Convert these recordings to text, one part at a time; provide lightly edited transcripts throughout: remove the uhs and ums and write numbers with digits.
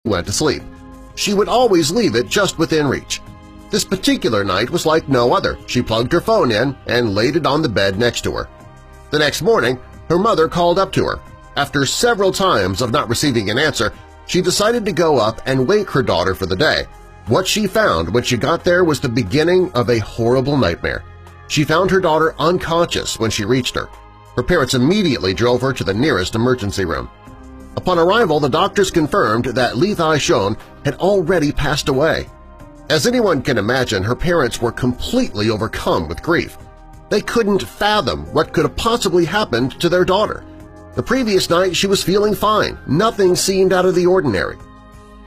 went to sleep. She would always leave it just within reach. This particular night was like no other. She plugged her phone in and laid it on the bed next to her. The next morning, her mother called up to her. After several times of not receiving an answer, she decided to go up and wake her daughter for the day. What she found when she got there was the beginning of a horrible nightmare. She found her daughter unconscious when she reached her. Her parents immediately drove her to the nearest emergency room. Upon arrival, the doctors confirmed that Lee Thai-shon had already passed away. As anyone can imagine, her parents were completely overcome with grief. They couldn't fathom what could have possibly happened to their daughter. The previous night she was feeling fine. Nothing seemed out of the ordinary.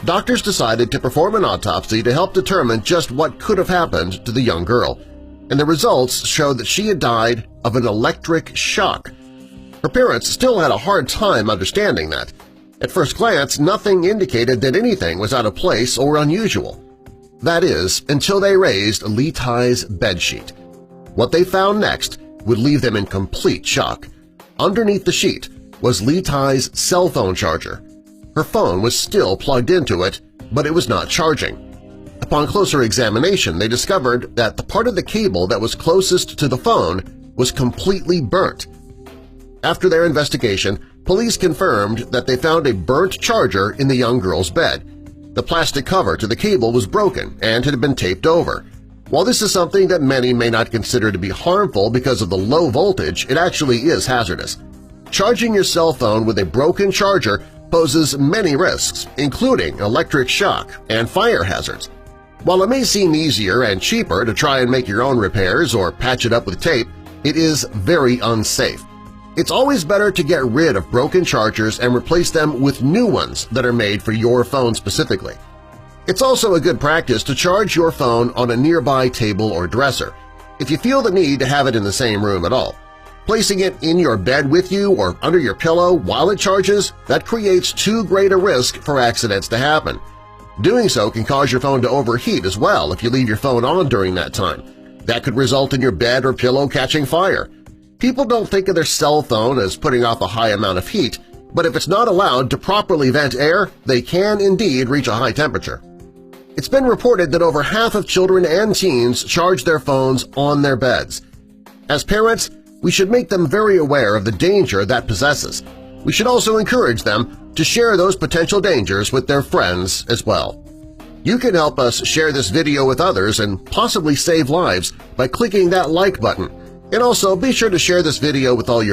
Doctors decided to perform an autopsy to help determine just what could have happened to the young girl, and the results showed that she had died of an electric shock. Her parents still had a hard time understanding that. At first glance, nothing indicated that anything was out of place or unusual. That is, until they raised Lee Thai's bedsheet. What they found next would leave them in complete shock. Underneath the sheet was Lee Thai's cell phone charger. Her phone was still plugged into it, but it was not charging. Upon closer examination, they discovered that the part of the cable that was closest to the phone was completely burnt. After their investigation, police confirmed that they found a burnt charger in the young girl's bed. The plastic cover to the cable was broken and had been taped over. While this is something that many may not consider to be harmful because of the low voltage, it actually is hazardous. Charging your cell phone with a broken charger poses many risks, including electric shock and fire hazards. While it may seem easier and cheaper to try and make your own repairs or patch it up with tape, it is very unsafe. It's always better to get rid of broken chargers and replace them with new ones that are made for your phone specifically. It's also a good practice to charge your phone on a nearby table or dresser, if you feel the need to have it in the same room at all. Placing it in your bed with you or under your pillow while it charges, that creates too great a risk for accidents to happen. Doing so can cause your phone to overheat as well if you leave your phone on during that time. That could result in your bed or pillow catching fire. People don't think of their cell phone as putting off a high amount of heat, but if it's not allowed to properly vent air, they can indeed reach a high temperature. It's been reported that over half of children and teens charge their phones on their beds. As parents, we should make them very aware of the danger that possesses. We should also encourage them to share those potential dangers with their friends as well. You can help us share this video with others and possibly save lives by clicking that like button. And also be sure to share this video with all your